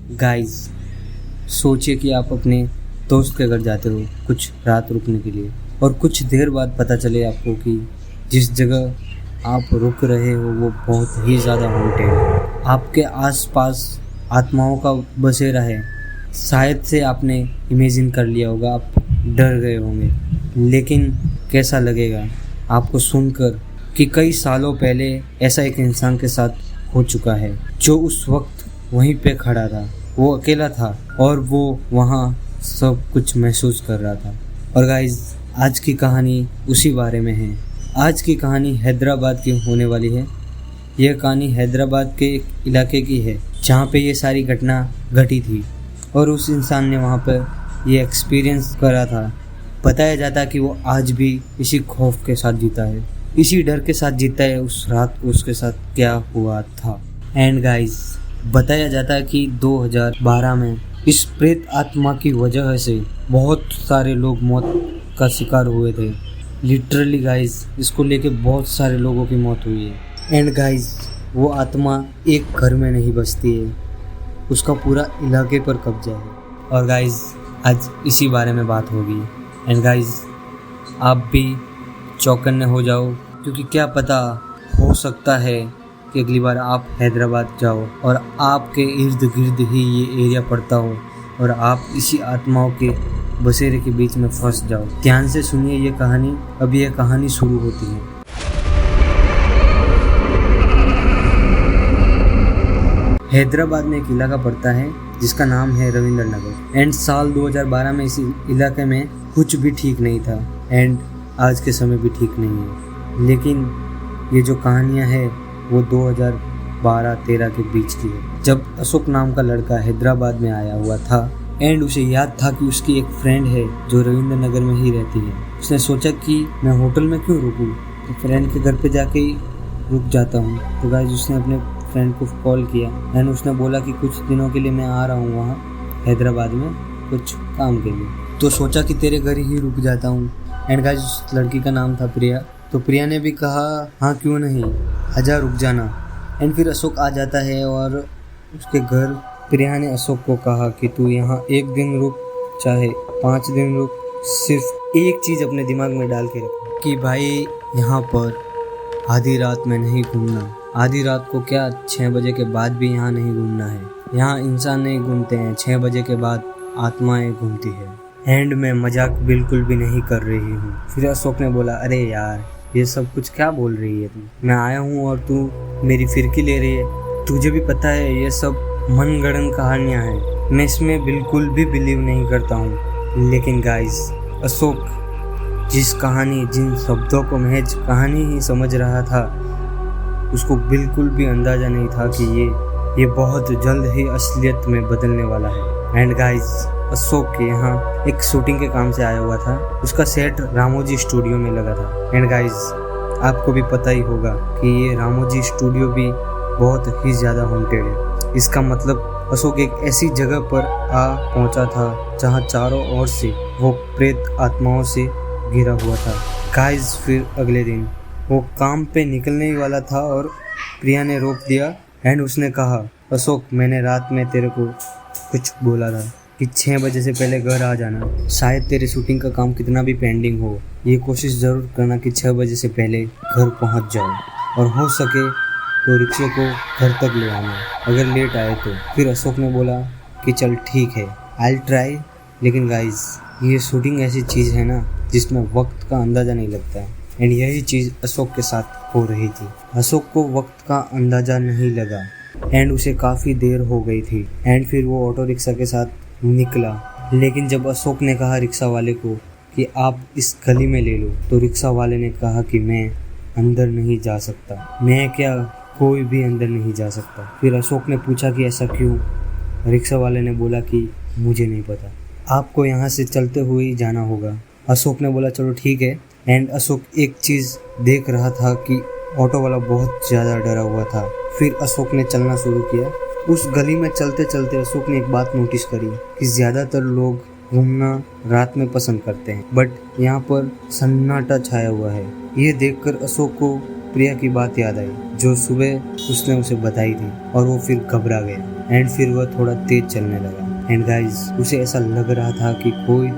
Guys, सोचिए कि आप अपने दोस्त के घर जाते हो कुछ रात रुकने के लिए और कुछ देर बाद पता चले आपको कि जिस जगह आप रुक रहे हो वो बहुत ही ज़्यादा हॉन्टेड है। आपके आसपास आत्माओं का बसेरा है। शायद से आपने इमेजिन कर लिया होगा, आप डर गए होंगे, लेकिन कैसा लगेगा आपको सुनकर कि कई सालों पहले ऐसा एक इंसान के साथ हो चुका है जो उस वक्त वहीं पे खड़ा था। वो अकेला था और वो वहाँ सब कुछ महसूस कर रहा था। और गाइज, आज की कहानी उसी बारे में है। आज की कहानी हैदराबाद की होने वाली है। यह कहानी हैदराबाद के एक इलाके की है जहाँ पे ये सारी घटना घटी थी और उस इंसान ने वहाँ पर ये एक्सपीरियंस करा था। बताया जाता कि वो आज भी इसी खौफ के साथ जीता है, इसी डर के साथ जीता है उस रात को उसके साथ क्या हुआ था। एंड गाइस, बताया जाता है कि 2012 में इस प्रेत आत्मा की वजह से बहुत सारे लोग मौत का शिकार हुए थे। लिटरली गाइस, इसको लेके बहुत सारे लोगों की मौत हुई है। एंड गाइस, वो आत्मा एक घर में नहीं बसती है, उसका पूरा इलाके पर कब्जा है। और गाइस, आज इसी बारे में बात होगी। एंड गाइस, आप भी चौकन्ने हो जाओ, क्योंकि क्या पता हो सकता है कि अगली बार आप हैदराबाद जाओ और आपके इर्द गिर्द ही ये एरिया पड़ता हो और आप इसी आत्माओं के बसेरे के बीच में फंस जाओ। ध्यान से सुनिए ये कहानी, अभी यह कहानी शुरू होती है। हैदराबाद में एक इलाका पड़ता है जिसका नाम है रविंद्र नगर। एंड साल 2012 में इस इलाके में कुछ भी ठीक नहीं था एंड आज के समय भी ठीक नहीं है। लेकिन ये जो कहानियाँ है वो 2012-13 के बीच की है, जब अशोक नाम का लड़का हैदराबाद में आया हुआ था एंड उसे याद था कि उसकी एक फ्रेंड है जो रविंद्र नगर में ही रहती है। उसने सोचा कि मैं होटल में क्यों रुकूं, तो फ्रेंड के घर पे जाके ही रुक जाता हूँ। तो गाइस, उसने अपने फ्रेंड को कॉल किया एंड उसने बोला कि कुछ दिनों के लिए मैं आ रहा हूँ वहाँ हैदराबाद में कुछ काम के लिए, तो सोचा कि तेरे घर ही रुक जाता हूँ। एंड गाइस, उस लड़की का नाम था प्रिया। तो प्रिया ने भी कहा हाँ क्यों नहीं, आजा रुक जाना। एंड फिर अशोक आ जाता है और उसके घर प्रिया ने अशोक को कहा कि तू यहाँ 1 दिन रुक चाहे 5 दिन रुक, सिर्फ एक चीज़ अपने दिमाग में डाल के रख कि भाई यहाँ पर आधी रात में नहीं घूमना। आधी रात को क्या, 6 बजे के बाद भी यहाँ नहीं घूमना है। यहाँ इंसान नहीं घूमते हैं, 6 बजे के बाद आत्माएं घूमती है। एंड मैं मजाक बिल्कुल भी नहीं कर रही हूँ। फिर अशोक ने बोला, अरे यार ये सब कुछ क्या बोल रही है तू, मैं आया हूँ और तू मेरी फिरकी ले रही है। तुझे भी पता है ये सब मनगढ़ंत कहानियाँ हैं, मैं इसमें बिल्कुल भी बिलीव नहीं करता हूँ। लेकिन गाइस, अशोक जिस कहानी, जिन शब्दों को महज कहानी ही समझ रहा था, उसको बिल्कुल भी अंदाज़ा नहीं था कि ये बहुत जल्द ही असलियत में बदलने वाला है। एंड गाइस, अशोक के यहाँ एक शूटिंग के काम से आया हुआ था। उसका सेट रामोजी स्टूडियो में लगा था। एंड गाइस, आपको भी पता ही होगा कि ये रामोजी स्टूडियो भी बहुत ही ज़्यादा हॉन्टेड है। इसका मतलब अशोक एक ऐसी जगह पर आ पहुँचा था जहाँ चारों ओर से वो प्रेत आत्माओं से घिरा हुआ था। गाइस, फिर अगले दिन वो काम पे निकलने ही वाला था और प्रिया ने रोक दिया एंड उसने कहा, अशोक मैंने रात में तेरे को कुछ बोला था कि 6 बजे से पहले घर आ जाना। शायद तेरे शूटिंग का काम कितना भी पेंडिंग हो, ये कोशिश ज़रूर करना कि 6 बजे से पहले घर पहुंच जाओ और हो सके तो रिक्शे को घर तक ले आना अगर लेट आए तो। फिर अशोक ने बोला कि चल ठीक है, आई ट्राई। लेकिन गाइस, ये शूटिंग ऐसी चीज़ है ना जिसमें वक्त का अंदाज़ा नहीं लगता है। एंड यही चीज़ अशोक के साथ हो रही थी। अशोक को वक्त का अंदाज़ा नहीं लगा एंड उसे काफ़ी देर हो गई थी। एंड फिर वो ऑटो रिक्शा के साथ निकला। लेकिन जब अशोक ने कहा रिक्शा वाले को कि आप इस गली में ले लो, तो रिक्शा वाले ने कहा कि मैं अंदर नहीं जा सकता। मैं क्या, कोई भी अंदर नहीं जा सकता। फिर अशोक ने पूछा कि ऐसा क्यों। रिक्शा वाले ने बोला कि मुझे नहीं पता, आपको यहाँ से चलते हुए ही जाना होगा। अशोक ने बोला चलो ठीक है। एंड अशोक एक चीज़ देख रहा था कि ऑटो वाला बहुत ज़्यादा डरा हुआ था। फिर अशोक ने चलना शुरू किया। उस गली में चलते चलते अशोक ने एक बात नोटिस करी कि ज़्यादातर लोग घूमना रात में पसंद करते हैं, बट यहाँ पर सन्नाटा छाया हुआ है। ये देखकर अशोक को प्रिया की बात याद आई जो सुबह उसने उसे बताई थी और वो फिर घबरा गया। एंड फिर वह थोड़ा तेज चलने लगा। एंड गाइस उसे ऐसा लग रहा था कि कोई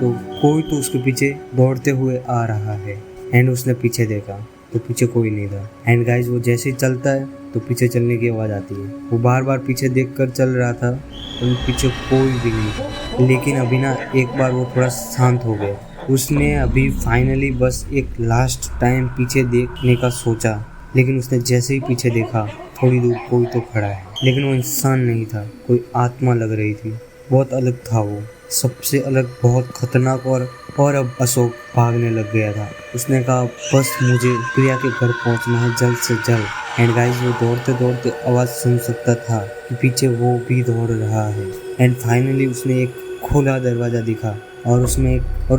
तो उसके पीछे दौड़ते हुए आ रहा है। एंड उसने पीछे देखा तो पीछे कोई नहीं था। एंड गाइस वो जैसे ही चलता है तो पीछे चलने की आवाज़ आती है। वो बार बार पीछे देखकर चल रहा था तो पीछे कोई भी नहीं था। लेकिन अभी ना एक बार वो थोड़ा शांत हो गया। उसने अभी फाइनली बस एक लास्ट टाइम पीछे देखने का सोचा। लेकिन उसने जैसे ही पीछे देखा थोड़ी दूर कोई तो खड़ा है। लेकिन वो इंसान नहीं था, कोई आत्मा लग रही थी। बहुत अलग था वो, सबसे अलग, बहुत खतरनाक। और अब अशोक भागने लग गया था। उसने कहा बस मुझे प्रिया के घर पहुंचना है जल्द से जल्द। एंड गाइस वो दौड़ते दौड़ते आवाज़ सुन सकता था कि पीछे वो भी दौड़ रहा है। एंड फाइनली उसने एक खुला दरवाज़ा दिखा और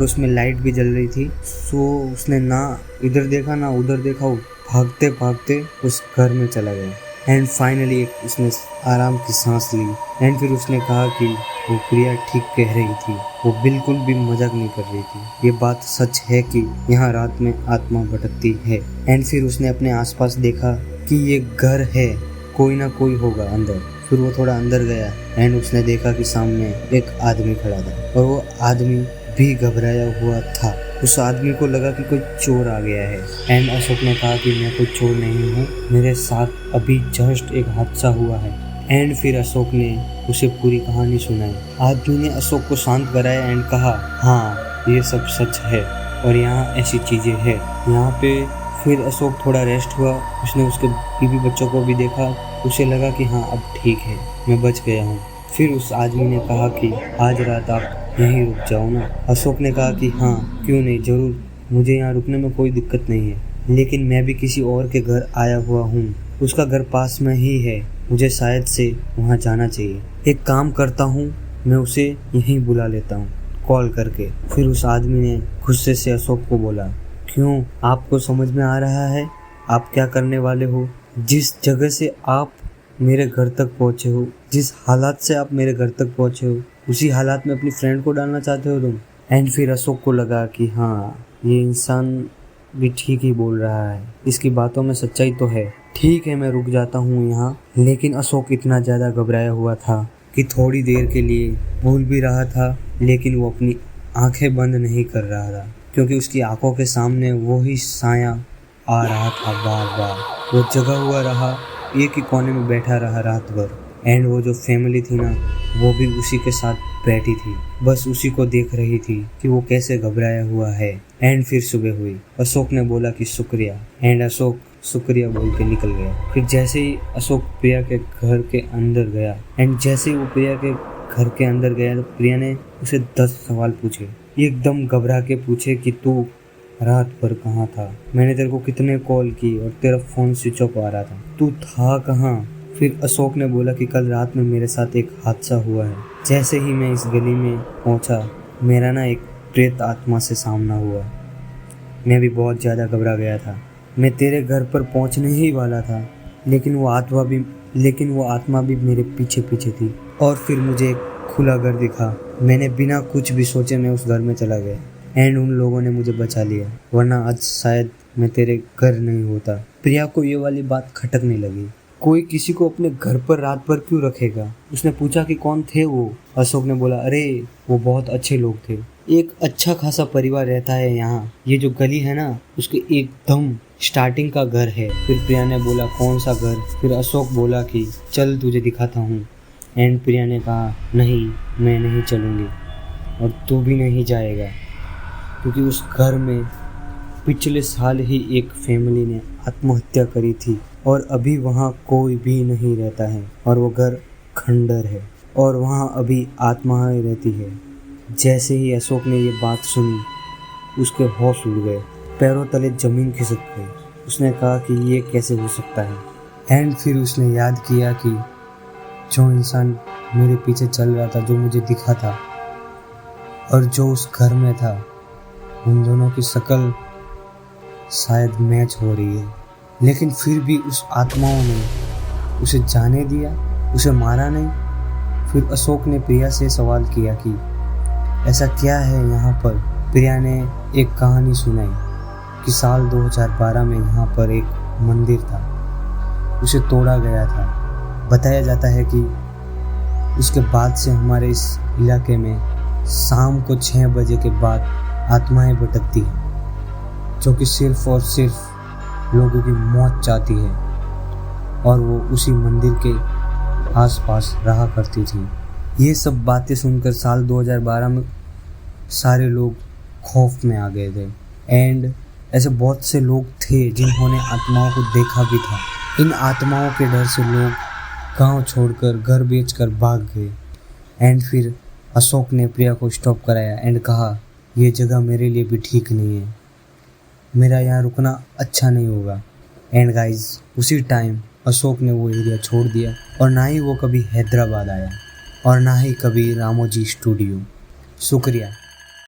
उसमें लाइट भी जल रही थी। सो उसने ना इधर देखा ना उधर देखा, वो भागते भागते उस घर में चला गया। एंड फाइनली उसने आराम की सांस ली। एंड फिर उसने कहा कि वो प्रिया ठीक कह रही थी, वो बिल्कुल भी मजाक नहीं कर रही थी। ये बात सच है कि यहाँ रात में आत्मा भटकती है। एंड फिर उसने अपने आसपास देखा कि ये घर है, कोई ना कोई होगा अंदर। फिर वो थोड़ा अंदर गया एंड उसने देखा कि सामने एक आदमी खड़ा था और वो आदमी भी घबराया हुआ था। उस आदमी को लगा कि कोई चोर आ गया है। एंड अशोक ने कहा कि मैं कोई चोर नहीं हूँ, मेरे साथ अभी जस्ट एक हादसा हुआ है। एंड फिर अशोक ने उसे पूरी कहानी सुनाई। आदमी ने अशोक को शांत कराया एंड कहा हाँ ये सब सच है और यहाँ ऐसी चीज़ें हैं यहाँ पे। फिर अशोक थोड़ा रेस्ट हुआ। उसने उसके बीवी बच्चों को भी देखा। उसे लगा कि हाँ अब ठीक है, मैं बच गया हूँ। फिर उस आदमी ने कहा कि आज रात आप यहीं रुक जाओ ना। अशोक ने कहा कि हाँ क्यों नहीं, ज़रूर, मुझे यहाँ रुकने में कोई दिक्कत नहीं है। लेकिन मैं भी किसी और के घर आया हुआ हूँ, उसका घर पास में ही है, मुझे शायद से वहाँ जाना चाहिए। एक काम करता हूँ, मैं उसे यहीं बुला लेता हूँ कॉल करके। फिर उस आदमी ने गुस्से से अशोक को बोला क्यों, आपको समझ में आ रहा है आप क्या करने वाले हो? जिस जगह से आप मेरे घर तक पहुँचे हो, जिस हालात से आप मेरे घर तक पहुँचे हो, उसी हालात में अपनी फ्रेंड को डालना चाहते हो तुम। एंड फिर अशोक को लगा कि हाँ ये इंसान भी ठीक ही बोल रहा है, इसकी बातों में सच्चाई तो है। ठीक है मैं रुक जाता हूँ यहाँ। लेकिन अशोक इतना ज़्यादा घबराया हुआ था कि थोड़ी देर के लिए भूल भी रहा था, लेकिन वो अपनी आंखें बंद नहीं कर रहा था क्योंकि उसकी आंखों के सामने वही साया आ रहा था बार बार। वो जगा हुआ रहा, एक ही कोने में बैठा रहा रात भर। एंड वो जो फैमिली थी ना वो भी उसी के साथ बैठी थी, बस उसी को देख रही थी कि वो कैसे घबराया हुआ है। एंड फिर सुबह हुई। अशोक ने बोला कि शुक्रिया। एंड अशोक शुक्रिया बोल के निकल गया। फिर जैसे ही अशोक प्रिया के घर के अंदर गया एंड जैसे ही वो प्रिया के घर के अंदर गया तो प्रिया ने उसे 10 सवाल पूछे, एकदम घबरा के पूछे कि तू रात भर कहाँ था? मैंने तेरे को कितने कॉल की और तेरा फ़ोन स्विच ऑफ आ रहा था, तू था कहाँ? फिर अशोक ने बोला कि कल रात में मेरे साथ एक हादसा हुआ है। जैसे ही मैं इस गली में पहुंचा मेरा ना एक प्रेत आत्मा से सामना हुआ। मैं भी बहुत ज़्यादा घबरा गया था। मैं तेरे घर पर पहुंचने ही वाला था, लेकिन वो आत्मा भी मेरे पीछे पीछे थी। और फिर मुझे एक खुला घर दिखा। मैंने बिना कुछ भी सोचे मैं उस घर में चला गया एंड उन लोगों ने मुझे बचा लिया, वरना आज शायद मैं तेरे घर नहीं होता। प्रिया को ये वाली बात खटकने लगी। कोई किसी को अपने घर पर रात भर क्यों रखेगा? उसने पूछा कि कौन थे वो? अशोक ने बोला अरे वो बहुत अच्छे लोग थे, एक अच्छा खासा परिवार रहता है यहाँ। ये जो गली है ना उसके एकदम स्टार्टिंग का घर है। फिर प्रिया ने बोला कौन सा घर? फिर अशोक बोला कि चल तुझे दिखाता हूँ। एंड प्रिया ने कहा नहीं मैं नहीं चलूँगी और तू भी नहीं जाएगा, क्योंकि उस घर में पिछले साल ही एक फैमिली ने आत्महत्या करी थी और अभी वहाँ कोई भी नहीं रहता है और वो घर खंडर है और वहाँ अभी आत्माएं रहती है। जैसे ही अशोक ने ये बात सुनी उसके होश उड़ गए, पैरों तले ज़मीन खिसक गई। उसने कहा कि ये कैसे हो सकता है? एंड फिर उसने याद किया कि जो इंसान मेरे पीछे चल रहा था, जो मुझे दिखा था और जो उस घर में था, उन दोनों की शक्ल शायद मैच हो रही है। लेकिन फिर भी उस आत्माओं ने उसे जाने दिया, उसे मारा नहीं। फिर अशोक ने प्रिया से सवाल किया कि ऐसा क्या है यहाँ पर? प्रिया ने एक कहानी सुनाई कि साल 2012 में यहाँ पर एक मंदिर था, उसे तोड़ा गया था। बताया जाता है कि उसके बाद से हमारे इस इलाके में शाम को 6 बजे के बाद आत्माएं भटकती हैं, जो कि सिर्फ और सिर्फ लोगों की मौत चाहती है, और वो उसी मंदिर के आसपास रहा करती थी। ये सब बातें सुनकर साल 2012 में सारे लोग खौफ में आ गए थे। एंड ऐसे बहुत से लोग थे जिन्होंने आत्माओं को देखा भी था। इन आत्माओं के डर से लोग गांव छोड़कर घर बेचकर भाग गए। एंड फिर अशोक ने प्रिया को स्टॉप कराया एंड कहा, ये जगह मेरे लिए भी ठीक नहीं है, मेरा यहाँ रुकना अच्छा नहीं होगा। एंड गाइज, उसी टाइम अशोक ने वो एरिया छोड़ दिया और ना ही वो कभी हैदराबाद आया और ना ही कभी रामोजी स्टूडियो। शुक्रिया।